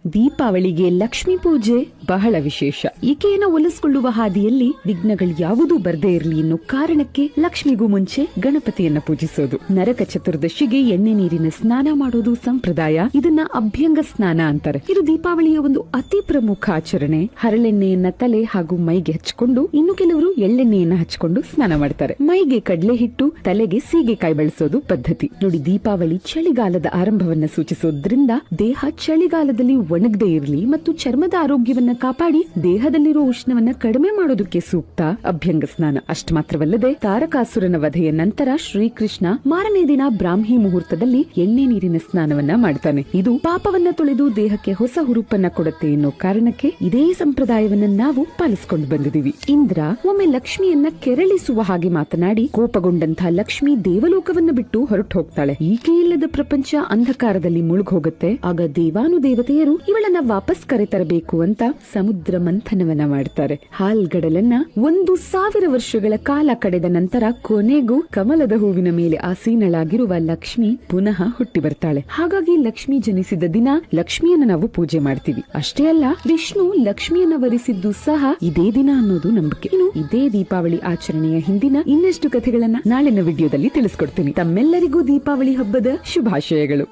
ದೀಪಾವಳಿಗೆ ಲಕ್ಷ್ಮೀ ಪೂಜೆ ಬಹಳ ವಿಶೇಷ. ಈಕೆಯನ್ನು ಒಲಿಸಿಕೊಳ್ಳುವ ಹಾದಿಯಲ್ಲಿ ವಿಘ್ನಗಳು ಯಾವುದೂ ಬರದೇ ಇರಲಿ ಅನ್ನೋ ಕಾರಣಕ್ಕೆ ಲಕ್ಷ್ಮಿಗೂ ಮುಂಚೆ ಗಣಪತಿಯನ್ನ ಪೂಜಿಸೋದು. ನರಕ ಚತುರ್ದಶಿಗೆ ಎಣ್ಣೆ ನೀರಿನ ಸ್ನಾನ ಮಾಡೋದು ಸಂಪ್ರದಾಯ. ಇದನ್ನ ಅಭ್ಯಂಗ ಸ್ನಾನ ಅಂತಾರೆ. ಇದು ದೀಪಾವಳಿಯ ಒಂದು ಅತಿ ಪ್ರಮುಖ ಆಚರಣೆ. ಹರಳೆಣ್ಣೆಯನ್ನ ತಲೆ ಹಾಗೂ ಮೈಗೆ ಹಚ್ಕೊಂಡು, ಇನ್ನು ಕೆಲವರು ಎಳ್ಳೆಣ್ಣೆಯನ್ನ ಹಚ್ಕೊಂಡು ಸ್ನಾನ ಮಾಡ್ತಾರೆ. ಮೈಗೆ ಕಡಲೆ ಹಿಟ್ಟು, ತಲೆಗೆ ಸೀಗೆಕಾಯಿ ಬಳಸೋದು ಪದ್ಧತಿ. ನೋಡಿ, ದೀಪಾವಳಿ ಚಳಿಗಾಲದ ಆರಂಭವನ್ನ ಸೂಚಿಸೋದ್ರಿಂದ ದೇಹ ಚಳಿಗಾಲದಲ್ಲಿ ಒಣಗದೆ ಇರಲಿ ಮತ್ತು ಚರ್ಮದ ಆರೋಗ್ಯವನ್ನ ಕಾಪಾಡಿ ದೇಹದಲ್ಲಿರೋ ಉಷ್ಣವನ್ನ ಕಡಿಮೆ ಮಾಡೋದಕ್ಕೆ ಸೂಕ್ತ ಅಭ್ಯಂಗ ಸ್ನಾನ. ಅಷ್ಟು ಮಾತ್ರವಲ್ಲದೆ ತಾರಕಾಸುರನ ವಧೆಯ ನಂತರ ಶ್ರೀಕೃಷ್ಣ ಮಾರನೇ ದಿನ ಬ್ರಾಹ್ಮಿ ಮುಹೂರ್ತದಲ್ಲಿ ಎಣ್ಣೆ ನೀರಿನ ಸ್ನಾನವನ್ನ ಮಾಡ್ತಾನೆ. ಇದು ಪಾಪವನ್ನ ತೊಳೆದು ದೇಹಕ್ಕೆ ಹೊಸ ಹುರುಪನ್ನ ಕೊಡುತ್ತೆ ಎನ್ನೋ ಕಾರಣಕ್ಕೆ ಇದೇ ಸಂಪ್ರದಾಯವನ್ನ ನಾವು ಪಾಲಿಸಿಕೊಂಡು ಬಂದಿದ್ದೀವಿ. ಇಂದ್ರ ಒಮ್ಮೆ ಲಕ್ಷ್ಮಿಯನ್ನ ಕೆರಳಿಸುವ ಹಾಗೆ ಮಾತನಾಡಿ ಕೋಪಗೊಂಡಂತಹ ಲಕ್ಷ್ಮಿ ದೇವಲೋಕವನ್ನ ಬಿಟ್ಟು ಹೊರಟು ಹೋಗ್ತಾಳೆ. ಈಕೆ ಇಲ್ಲದ ಪ್ರಪಂಚ ಅಂಧಕಾರದಲ್ಲಿ ಮುಳುಗೋಗುತ್ತೆ. ಆಗ ದೇವಾನುದೇವತೆಯರು ಇವಳನ್ನ ವಾಪಸ್ ಕರೆತರಬೇಕು ಅಂತ ಸಮುದ್ರ ಮಂಥನವನ್ನ ಮಾಡ್ತಾರೆ. ಹಾಲ್ಗಡಲನ್ನ 1000 ವರ್ಷಗಳ ಕಾಲ ಕಳೆದ ನಂತರ ಕೊನೆಗೂ ಕಮಲದ ಹೂವಿನ ಮೇಲೆ ಆಸೀನಳಾಗಿರುವ ಲಕ್ಷ್ಮಿ ಪುನಃ ಹುಟ್ಟಿ ಬರ್ತಾಳೆ. ಹಾಗಾಗಿ ಲಕ್ಷ್ಮಿ ಜನಿಸಿದ ದಿನ ಲಕ್ಷ್ಮಿಯನ್ನ ನಾವು ಪೂಜೆ ಮಾಡ್ತೀವಿ. ಅಷ್ಟೇ ಅಲ್ಲ, ವಿಷ್ಣು ಲಕ್ಷ್ಮಿಯನ್ನ ವರಿಸಿದ್ದು ಸಹ ಇದೇ ದಿನ ಅನ್ನೋದು ನಂಬಿಕೆ. ಇನ್ನು ಇದೇ ದೀಪಾವಳಿ ಆಚರಣೆಯ ಹಿಂದಿನ ಇನ್ನಷ್ಟು ಕಥೆಗಳನ್ನ ನಾಳಿನ ವಿಡಿಯೋದಲ್ಲಿ ತಿಳಿಸ್ಕೊಡ್ತೀನಿ. ತಮ್ಮೆಲ್ಲರಿಗೂ ದೀಪಾವಳಿ ಹಬ್ಬದ ಶುಭಾಶಯಗಳು.